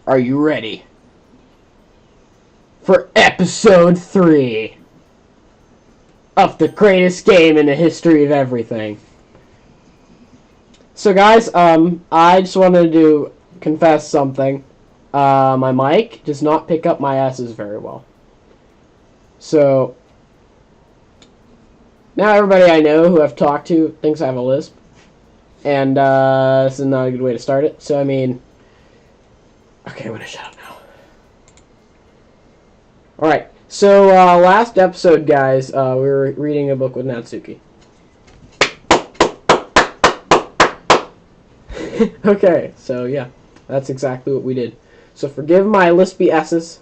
Are you ready for episode 3 of the greatest game in the history of everything? So guys, I just wanted to confess something. My mic does not pick up my S's very well. So now everybody I know who I've talked to thinks I have a lisp. And this is not a good way to start it. So I mean, okay, I'm gonna shut up now. Alright, so last episode, guys, we were reading a book with Natsuki. Okay, so yeah, that's exactly what we did. So forgive my lispy S's,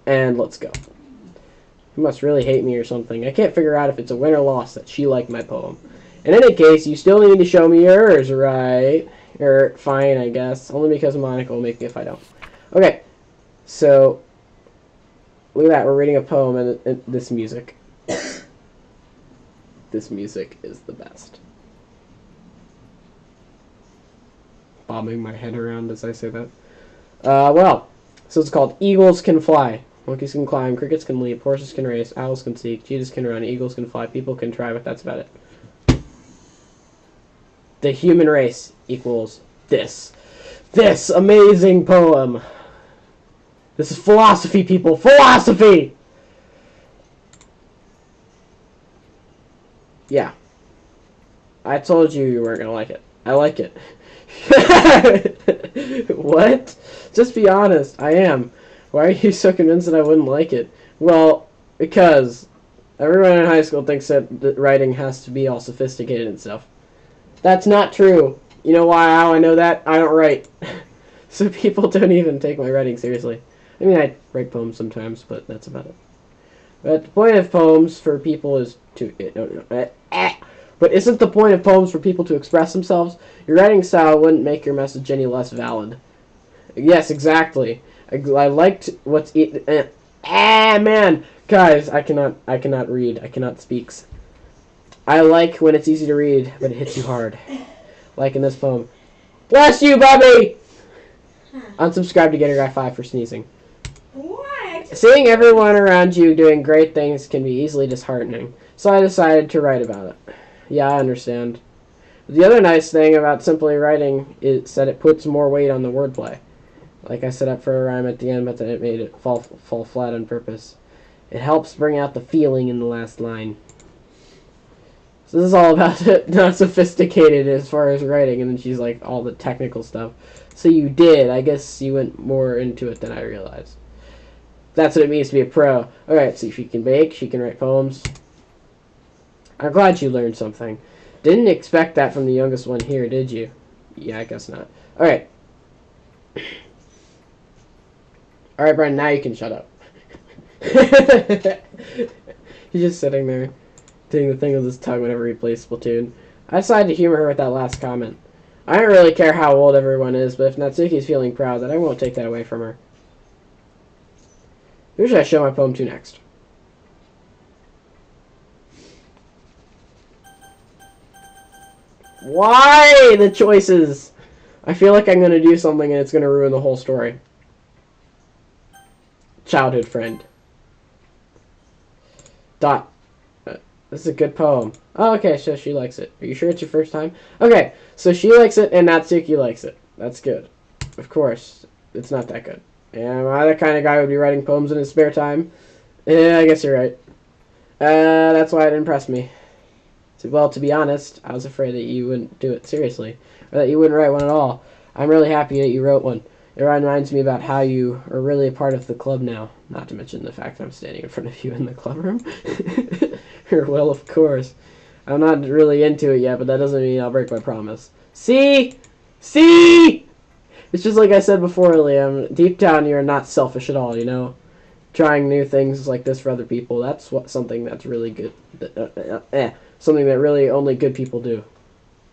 and let's go. You must really hate me or something. I can't figure out if it's a win or loss that she liked my poem. In any case, you still need to show me yours, right? Or fine, I guess. Only because Monica will make me if I don't. Okay, so look at that. We're reading a poem, and this music. This music is the best. Bobbing my head around as I say that. Well, so it's called Eagles Can Fly. Monkeys can climb, crickets can leap, horses can race, owls can seek, cheetahs can run, eagles can fly, people can try, but that's about it. The human race equals this. This amazing poem. This is philosophy, people. Philosophy! Yeah. I told you you weren't going to like it. I like it. What? Just be honest. I am. Why are you so convinced that I wouldn't like it? Well, because everyone in high school thinks that writing has to be all sophisticated and stuff. That's not true. You know how I know that? I don't write. So people don't even take my writing seriously. I mean, I write poems sometimes, but that's about it. But the point of poems for people is to... But isn't the point of poems for people to express themselves? Your writing style wouldn't make your message any less valid. Yes, exactly. I liked what's... man! Guys, I cannot read. I cannot speak. I like when it's easy to read, but it hits you hard. Like in this poem. Bless you, Bobby! Unsubscribe to Gator Guy 5 for sneezing. What? Seeing everyone around you doing great things can be easily disheartening, so I decided to write about it. Yeah, I understand. The other nice thing about simply writing is that it puts more weight on the wordplay. Like I set up for a rhyme at the end, but then it made it fall flat on purpose. It helps bring out the feeling in the last line. So this is all about it, not sophisticated as far as writing, and then she's like, all the technical stuff. So you did. I guess you went more into it than I realized. That's what it means to be a pro. Alright, so she can bake, she can write poems. I'm glad you learned something. Didn't expect that from the youngest one here, did you? Yeah, I guess not. Alright. Alright, Brian, now you can shut up. He's just sitting there, doing the thing with his tongue whenever he plays Splatoon. I decided to humor her with that last comment. I don't really care how old everyone is, but if Natsuki's feeling proud, then I won't take that away from her. Who should I show my poem to next? Why the choices? I feel like I'm going to do something and it's going to ruin the whole story. Childhood friend. Dot. This is a good poem. Oh, okay, so she likes it. Are you sure it's your first time? Okay, so she likes it and Natsuki likes it. That's good. Of course, it's not that good. Am I the kind of guy who would be writing poems in his spare time? Yeah, I guess you're right. That's why it impressed me. So, well, to be honest, I was afraid that you wouldn't do it seriously, or that you wouldn't write one at all. I'm really happy that you wrote one. It reminds me about how you are really a part of the club now. Not to mention the fact that I'm standing in front of you in the club room. Well, of course. I'm not really into it yet, but that doesn't mean I'll break my promise. See? See? It's just like I said before, Liam. Deep down, you're not selfish at all, you know? Trying new things like this for other people, that's something that's really good. Something that really only good people do.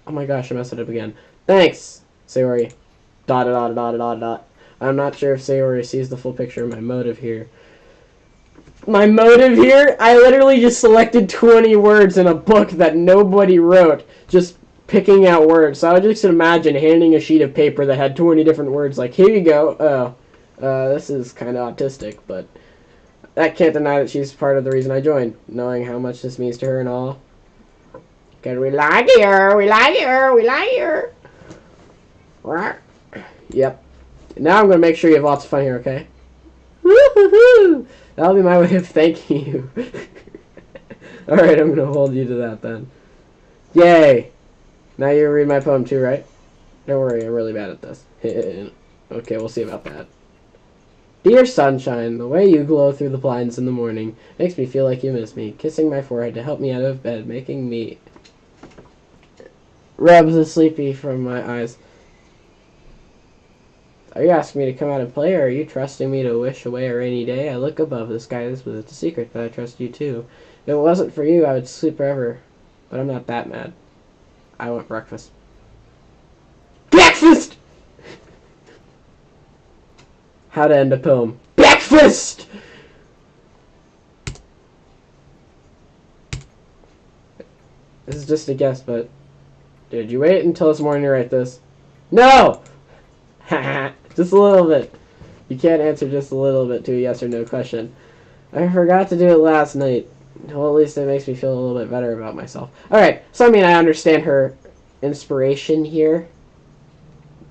Oh my gosh, I messed it up again. Thanks, Sayori. ... I'm not sure if Sayori sees the full picture of my motive here. My motive here? I literally just selected 20 words in a book that nobody wrote. Just picking out words. So I would just imagine handing a sheet of paper that had 20 different words, like, here you go. This is kind of autistic, but that can't deny that she's part of the reason I joined, knowing how much this means to her and all. Cause we like her, we like her, we like her. Yep. Now I'm going to make sure you have lots of fun here, okay? Woo-hoo-hoo! That'll be my way of thanking you. Alright, I'm going to hold you to that then. Yay! Now you read my poem too, right? Don't worry, I'm really bad at this. Okay, we'll see about that. Dear sunshine, the way you glow through the blinds in the morning makes me feel like you miss me, kissing my forehead to help me out of bed, making me rub the sleepy from my eyes. Are you asking me to come out and play, or are you trusting me to wish away a rainy day? I look above the sky, this was a secret, but I trust you too. If it wasn't for you, I would sleep forever. But I'm not that mad. I want breakfast. Breakfast! How to end a poem. Breakfast! This is just a guess, but... Did you wait until this morning to write this? No! Haha. Just a little bit. You can't answer just a little bit to a yes or no question. I forgot to do it last night. Well, at least it makes me feel a little bit better about myself. Alright, so I mean, I understand her inspiration here.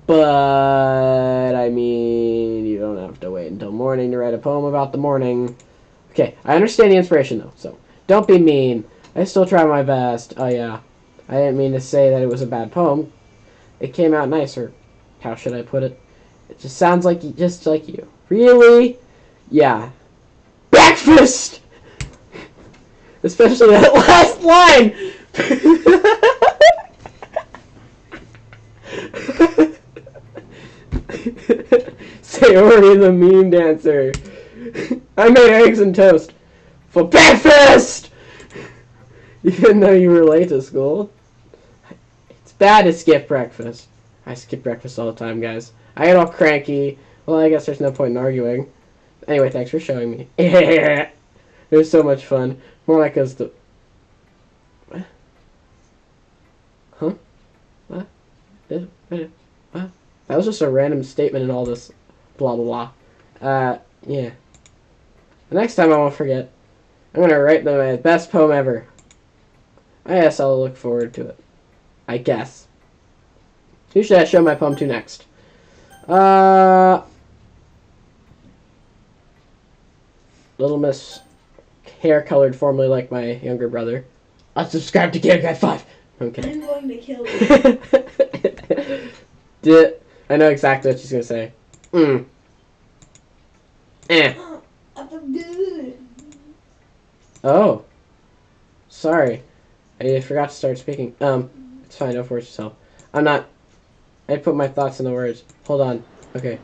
But, I mean, you don't have to wait until morning to write a poem about the morning. Okay, I understand the inspiration, though, so don't be mean. I still try my best. Oh, yeah. I didn't mean to say that it was a bad poem. It came out nicer. How should I put it? It just sounds like just like you. Really? Yeah. Breakfast! Especially that last line! Say Ori the meme dancer. I made eggs and toast for breakfast! Even though you were late to school. It's bad to skip breakfast. I skip breakfast all the time, guys. I get all cranky. Well, I guess there's no point in arguing. Anyway, thanks for showing me. It was so much fun. More like us the... What? Huh? What? What? That was just a random statement in all this blah blah blah. Yeah. The next time I won't forget. I'm gonna write my best poem ever. I guess I'll look forward to it. I guess. Who should I show my poem to next? Little Miss Hair Colored, formerly like my younger brother. Unsubscribe to Game Guy 5. I'm kidding. I'm going to kill you. I know exactly what she's gonna say. I feel good. Oh. Sorry. I forgot to start speaking. It's fine, don't force yourself. I put my thoughts in the words. Hold on. Okay.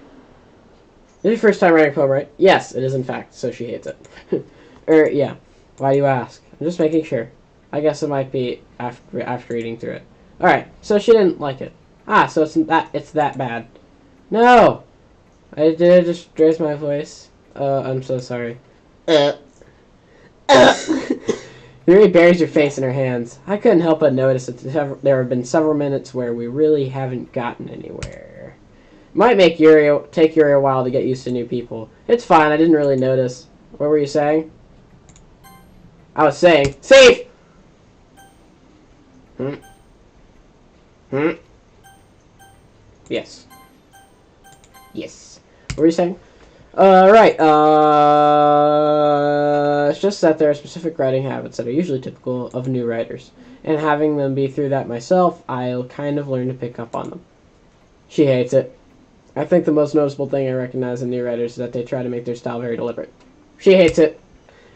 This is your first time writing a poem, right? Yes, it is in fact, so she hates it. Yeah. Why do you ask? I'm just making sure. I guess it might be after reading through it. Alright, so she didn't like it. Ah, so it's that bad. No! I did just raise my voice. I'm so sorry. Yuri buries her face in her hands. I couldn't help but notice that there have been several minutes where we really haven't gotten anywhere. It might take Yuri a while to get used to new people. It's fine, I didn't really notice. What were you saying? I was saying, safe! Yes. Yes. What were you saying? Right, it's just that there are specific writing habits that are usually typical of new writers, and having them be through that myself, I'll kind of learn to pick up on them. She hates it. I think the most noticeable thing I recognize in new writers is that they try to make their style very deliberate. She hates it.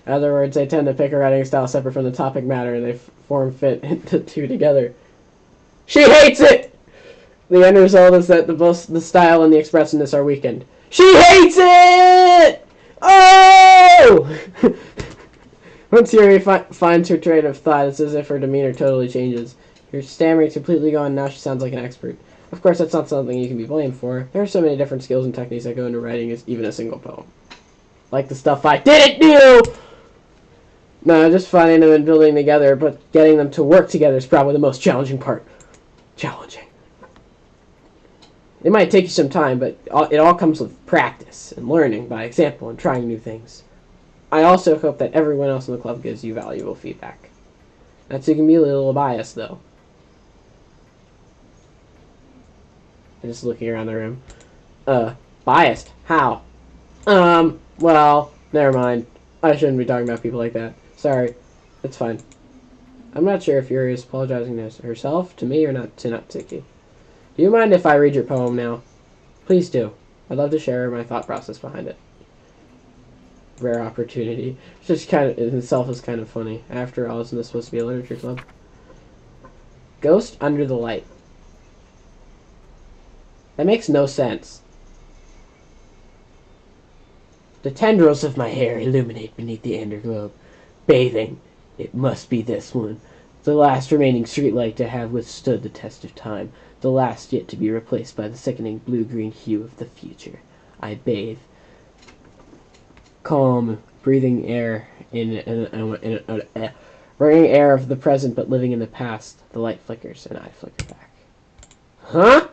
In other words, they tend to pick a writing style separate from the topic matter, and they form fit into two together. She hates it! The end result is that the style and the expressiveness are weakened. She hates it! Oh! Once Yuri finds her train of thought, it's as if her demeanor totally changes. Her stammering's completely gone, now she sounds like an expert. Of course, that's not something you can be blamed for. There are so many different skills and techniques that go into writing even a single poem. Like the stuff I didn't do! No, just finding them and building together, but getting them to work together is probably the most challenging part. challenging. It might take you some time, but it all comes with practice and learning by example and trying new things. I also hope that everyone else in the club gives you valuable feedback. That's you can be a little biased, though. I'm just looking around the room. Biased? How? Well, never mind. I shouldn't be talking about people like that. Sorry. It's fine. I'm not sure if Yuri is apologizing to herself, to me, or not to Natsuki. Do you mind if I read your poem now? Please do. I'd love to share my thought process behind it. Rare opportunity. Which just kind of, in itself is kind of funny. After all, isn't this supposed to be a literature club? Ghost under the light. That makes no sense. The tendrils of my hair illuminate beneath the underglobe. Bathing. It must be this one. The last remaining streetlight to have withstood the test of time. The last yet to be replaced by the sickening blue-green hue of the future. I bathe. Calm, breathing air breathing air of the present but living in the past. The light flickers and I flicker back. Huh?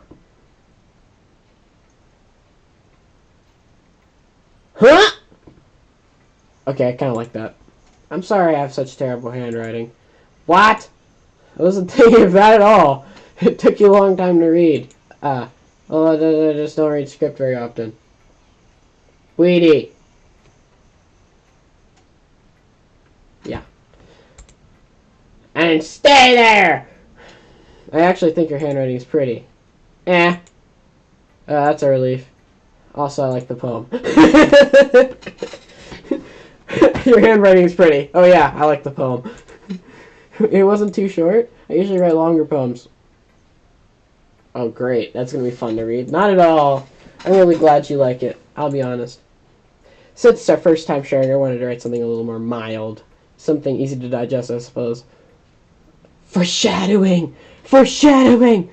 Huh? Okay, I kind of like that. I'm sorry I have such terrible handwriting. What? I wasn't thinking of that at all. It took you a long time to read. Well, I just don't read script very often. Weedy. Yeah. And stay there! I actually think your handwriting is pretty. That's a relief. Also, I like the poem. Your handwriting is pretty. Oh yeah, I like the poem. It wasn't too short. I usually write longer poems. Oh great, that's gonna be fun to read. Not at all. I'm really glad you like it. I'll be honest. Since it's our first time sharing, I wanted to write something a little more mild. Something easy to digest, I suppose. Foreshadowing! Foreshadowing!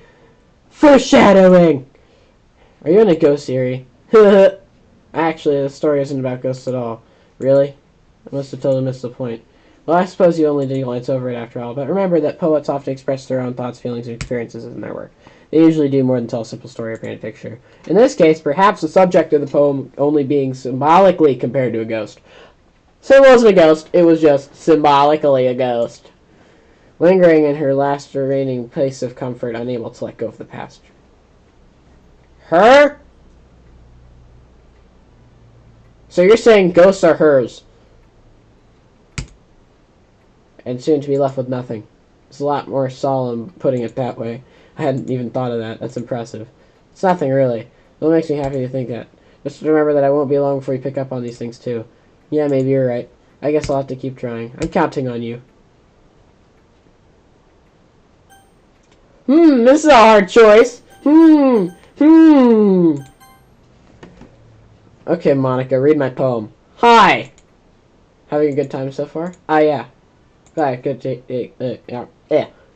Foreshadowing! Are you in a ghost theory? Actually, the story isn't about ghosts at all. Really? I must have totally missed the point. Well, I suppose you only did glance over it after all, but remember that poets often express their own thoughts, feelings, and experiences in their work. They usually do more than tell a simple story or paint a picture. In this case, perhaps the subject of the poem only being symbolically compared to a ghost. So it wasn't a ghost, it was just symbolically a ghost. Lingering in her last remaining place of comfort, unable to let go of the past. Her? So you're saying ghosts are hers. And soon to be left with nothing. It's a lot more solemn putting it that way. I hadn't even thought of that. That's impressive. It's nothing, really. It makes me happy to think that. Just remember that I won't be long before you pick up on these things, too. Yeah, maybe you're right. I guess I'll have to keep trying. I'm counting on you. This is a hard choice. Okay, Monica, read my poem. Hi! Having a good time so far? Ah, yeah. Good,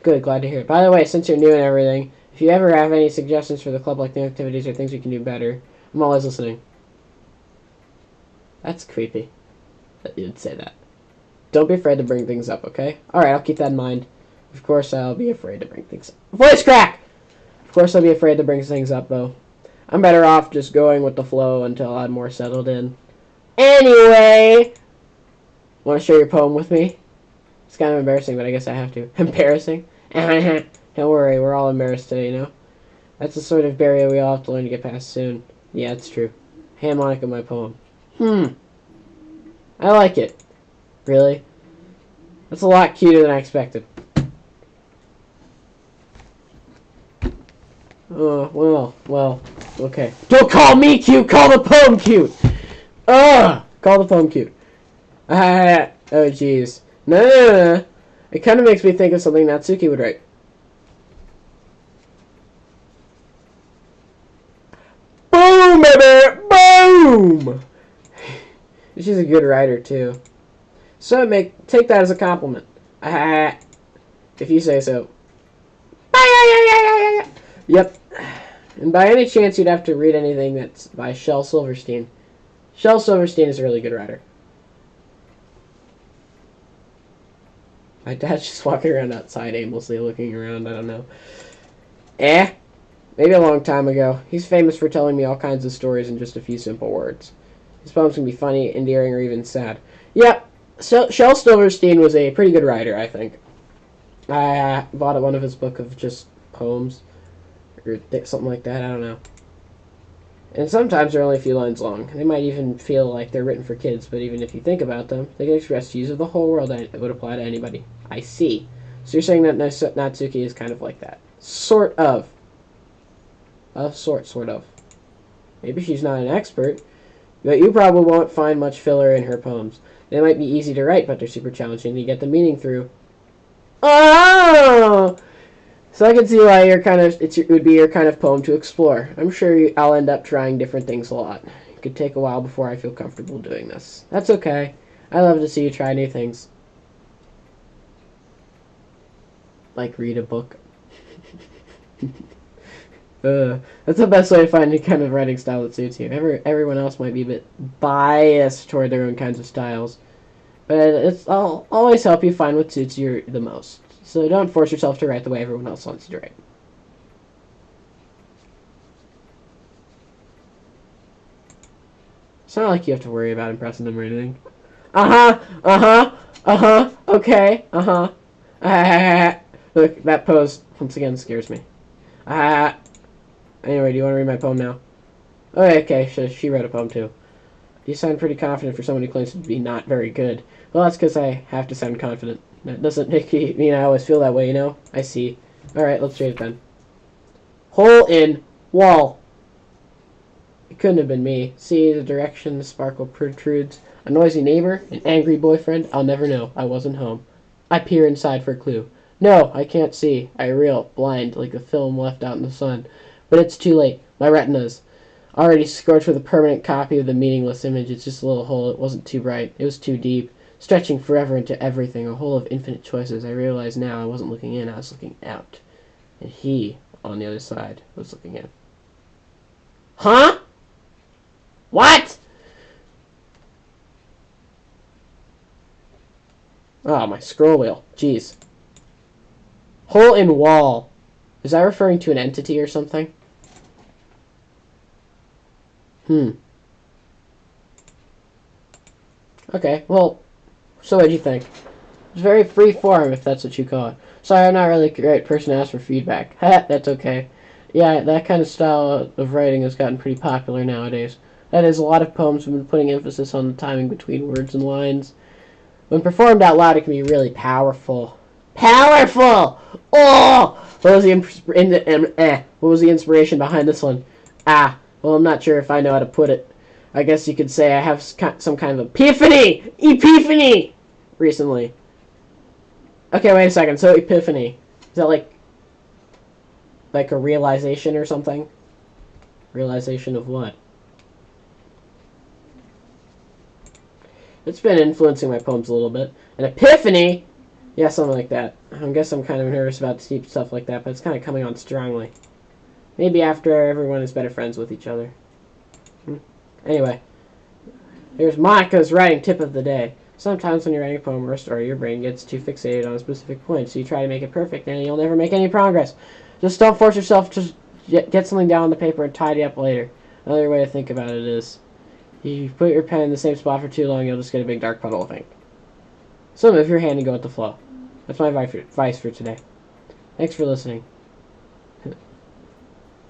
good, glad to hear it. By the way, since you're new and everything, if you ever have any suggestions for the club, like new activities or things we can do better, I'm always listening. That's creepy that you'd say that. Don't be afraid to bring things up, okay? Alright, I'll keep that in mind. Of course, I'll be afraid to bring things up. Voice crack! Of course, I'll be afraid to bring things up, though. I'm better off just going with the flow until I'm more settled in. Anyway! Want to share your poem with me? It's kind of embarrassing, but I guess I have to. Embarrassing? Don't worry, we're all embarrassed today, you know? That's the sort of barrier we all have to learn to get past soon. Yeah, it's true. Hand Monica my poem. I like it. Really? That's a lot cuter than I expected. Oh, well, okay. Don't call me cute, call the poem cute! Call the poem cute. Oh, jeez. No. It kind of makes me think of something Natsuki would write. Boom, baby! Boom! She's a good writer, too. So take that as a compliment. If you say so. Yep. And by any chance you'd have to read anything that's by Shel Silverstein. Shel Silverstein is a really good writer. My dad's just walking around outside aimlessly looking around, I don't know. Maybe a long time ago. He's famous for telling me all kinds of stories in just a few simple words. His poems can be funny, endearing, or even sad. Yep, Shel Silverstein was a pretty good writer, I think. I bought one of his book of just poems, or something like that, I don't know. And sometimes they're only a few lines long. They might even feel like they're written for kids, but even if you think about them, they can express views of the whole world that would apply to anybody. I see. So you're saying that Natsuki is kind of like that. Sort of. Sort of. Maybe she's not an expert, but you probably won't find much filler in her poems. They might be easy to write, but they're super challenging to get the meaning through. Oh! So I can see why it would be your kind of poem to explore. I'm sure I'll end up trying different things a lot. It could take a while before I feel comfortable doing this. That's okay. I love to see you try new things. Like read a book. That's the best way to find the kind of writing style that suits you. Everyone else might be a bit biased toward their own kinds of styles, but I'll always help you find what suits you the most. So don't force yourself to write the way everyone else wants you to write. It's not like you have to worry about impressing them or anything. Okay, Look, that pose once again scares me. Anyway, do you want to read my poem now? Okay, she read a poem too. You sound pretty confident for someone who claims to be not very good. Well, that's because I have to sound confident. That doesn't make me mean I always feel that way, you know? I see. Alright, let's read it then. Hole in wall. It couldn't have been me. See the direction the sparkle protrudes. A noisy neighbor? An angry boyfriend? I'll never know. I wasn't home. I peer inside for a clue. No, I can't see. I reel, blind, like a film left out in the sun. But it's too late. My retina's already scorched with a permanent copy of the meaningless image. It's just a little hole. It wasn't too bright. It was too deep. Stretching forever into everything, a hole of infinite choices. I realize now I wasn't looking in, I was looking out. And he, on the other side, was looking in. Huh? What? Oh, my scroll wheel. Jeez. Hole in wall. Is that referring to an entity or something? Okay, well, so what'd you think? It's very free form, if that's what you call it. Sorry, I'm not really the right person to ask for feedback. Ha, that's okay. Yeah, that kind of style of writing has gotten pretty popular nowadays. That is, a lot of poems have been putting emphasis on the timing between words and lines. When performed out loud, it can be really powerful. Powerful! Oh! What was the inspiration behind this one? Well, I'm not sure if I know how to put it. I guess you could say I have some kind of epiphany! Epiphany! Recently. Okay, wait a second. So, epiphany. Is that like a realization or something? Realization of what? It's been influencing my poems a little bit. An epiphany? Yeah, something like that. I guess I'm kind of nervous about deep stuff like that, but it's kind of coming on strongly. Maybe after everyone is better friends with each other. Anyway, here's Monica's writing tip of the day. Sometimes when you're writing a poem or a story, your brain gets too fixated on a specific point, so you try to make it perfect, and you'll never make any progress. Just don't force yourself to get something down on the paper and tidy up later. Another way to think about it is, if you put your pen in the same spot for too long, you'll just get a big dark puddle of ink. So move your hand and go with the flow. That's my advice for today. Thanks for listening.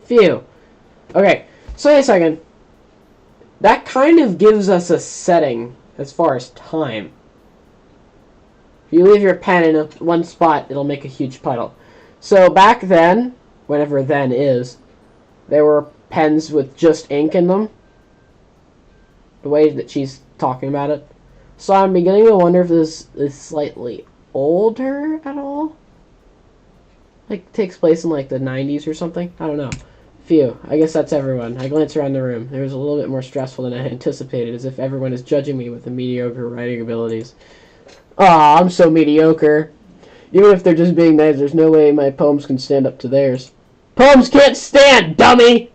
Phew. Okay, so wait a second. That kind of gives us a setting as far as time. If you leave your pen in one spot, it'll make a huge puddle. So back then, whenever then is, there were pens with just ink in them. The way that she's talking about it. So I'm beginning to wonder if this is slightly older at all. Like, takes place in like the 90s or something. I don't know. Phew, I guess that's everyone. I glanced around the room. It was a little bit more stressful than I had anticipated, as if everyone is judging me with the mediocre writing abilities. Aw, I'm so mediocre. Even if they're just being nice, there's no way my poems can stand up to theirs. Poems can't stand, dummy!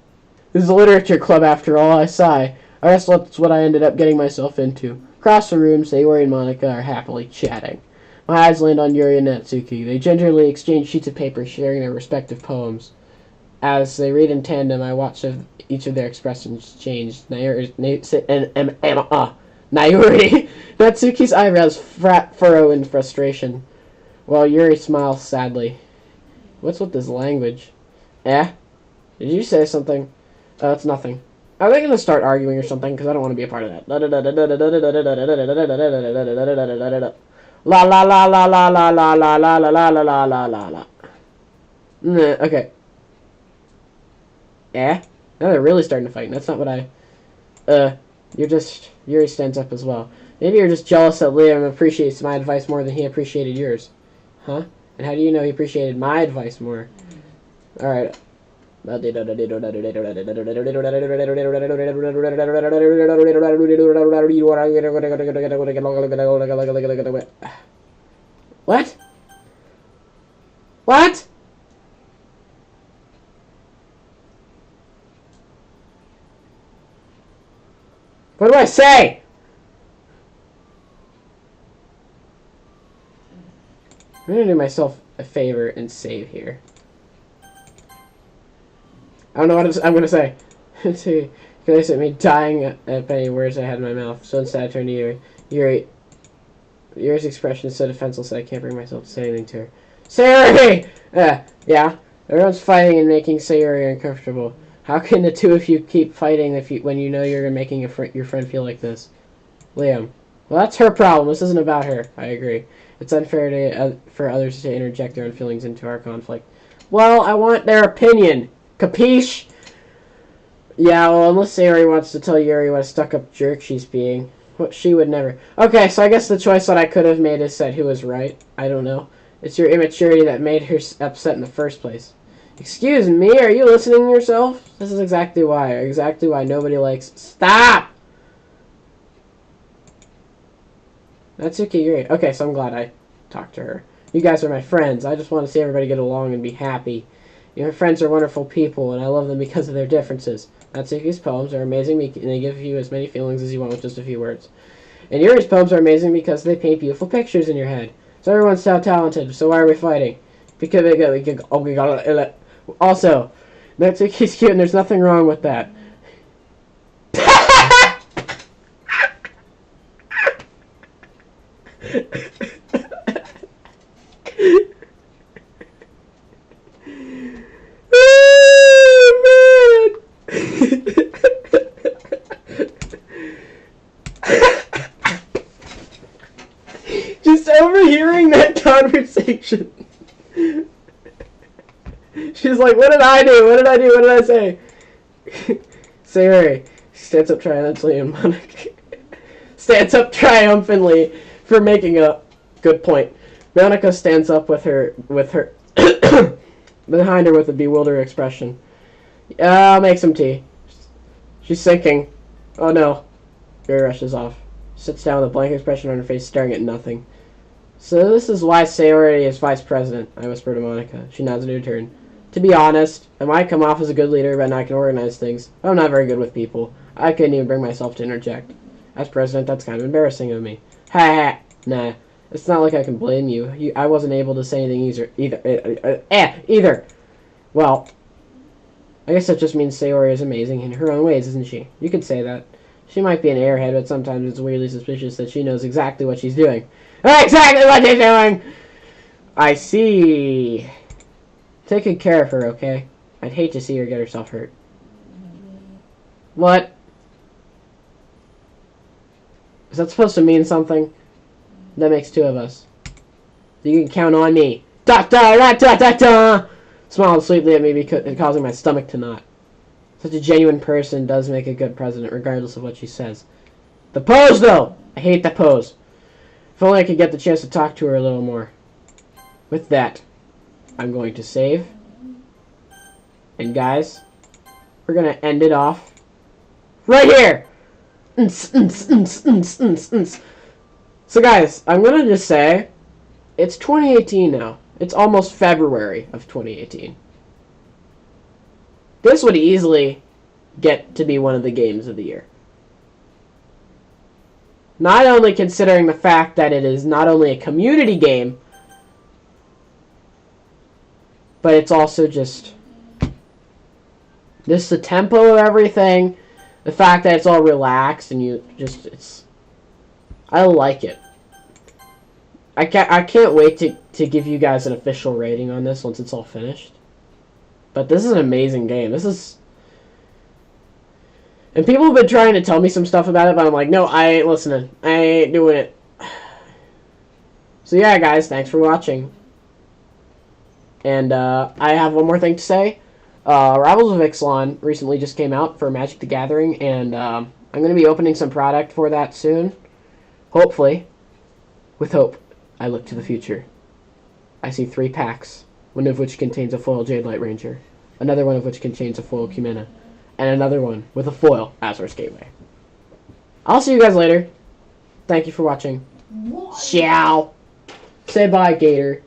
This is a literature club after all, I sigh. I guess that's what I ended up getting myself into. Across the room, Sayori and Monica are happily chatting. My eyes land on Yuri and Natsuki. They gingerly exchange sheets of paper, sharing their respective poems. As they read in tandem, I watch each of their expressions change. Nayuri, Natsuki's eyebrows furrow in frustration, while Yuri smiles sadly. What's with this language? Eh? Did you say something? It's nothing. Are they gonna start arguing or something? Because I don't want to be a part of that. La la la la la la la la la la la la la la la la. Okay. Eh? Now they're really starting to fight. That's not what I... Yuri stands up as well. Maybe you're just jealous that Liam appreciates my advice more than he appreciated yours. Huh? And how do you know he appreciated my advice more? Alright. What? What? What do I say? I'm gonna do myself a favor and save here. I don't know what I'm gonna say. Let's see. Because at me dying at any words I had in my mouth. So instead I turned to Yuri. Yuri's expression is so defenseless that I can't bring myself to say anything to her. Sayuri! Yeah? Everyone's fighting and making Sayuri uncomfortable. How can the two of you keep fighting when you know you're making your friend feel like this? Liam. Well, that's her problem. This isn't about her. I agree. It's unfair for others to interject their own feelings into our conflict. Well, I want their opinion. Capiche? Yeah, well, unless Sayuri wants to tell Yuri what a stuck-up jerk she's being. Well, she would never. Okay, so I guess the choice that I could have made is said who was right. I don't know. It's your immaturity that made her upset in the first place. Excuse me, are you listening to yourself? This is exactly why nobody likes... Stop! Natsuki Yuri. Okay, so I'm glad I talked to her. You guys are my friends. I just want to see everybody get along and be happy. Your friends are wonderful people, and I love them because of their differences. Natsuki's poems are amazing, and they give you as many feelings as you want with just a few words. And Yuri's poems are amazing because they paint beautiful pictures in your head. So everyone's so talented, so why are we fighting? Because also, Natsuki's cute, and there's nothing wrong with that. Just overhearing that conversation. She's like, what did I do? What did I do? What did I say? Sayuri stands up triumphantly and Monica stands up triumphantly for making a good point. Monica stands up with her behind her with a bewildered expression. I'll make some tea. She's sinking. Oh no. Yuri rushes off. Sits down with a blank expression on her face, staring at nothing. So this is why Sayuri is vice president, I whisper to Monica. She nods in return. To be honest, I might come off as a good leader, but I can organize things. I'm not very good with people. I couldn't even bring myself to interject. As president, that's kind of embarrassing of me. Ha ha. Nah. It's not like I can blame you. I wasn't able to say anything either. Well, I guess that just means Sayori is amazing in her own ways, isn't she? You could say that. She might be an airhead, but sometimes it's weirdly suspicious that she knows exactly what she's doing. Exactly what she's doing! I see. Take good care of her, okay? I'd hate to see her get herself hurt. What? Is that supposed to mean something? That makes two of us. You can count on me. Da da da da da da! Smiled sweetly at me, causing my stomach to knot. Such a genuine person does make a good president, regardless of what she says. The pose, though! I hate the pose. If only I could get the chance to talk to her a little more. With that, I'm going to save. And guys, we're going to end it off right here! So guys, I'm going to just say, it's 2018 now. It's almost February of 2018. This would easily get to be one of the games of the year. Not only considering the fact that it is not only a community game, but it's also just Just the tempo of everything, the fact that it's all relaxed and I like it. I can't wait to give you guys an official rating on this once it's all finished. But this is an amazing game. And people have been trying to tell me some stuff about it, but I'm like, no, I ain't listening. I ain't doing it. So yeah, guys, thanks for watching. And I have one more thing to say. Rivals of Ixalan recently just came out for Magic the Gathering, and I'm going to be opening some product for that soon. Hopefully. With hope, I look to the future. I see 3 packs, one of which contains a foil Jade Light Ranger, another one of which contains a foil Cumena, and another one with a foil Azor's Gateway. I'll see you guys later. Thank you for watching. Ciao. Say bye, Gator.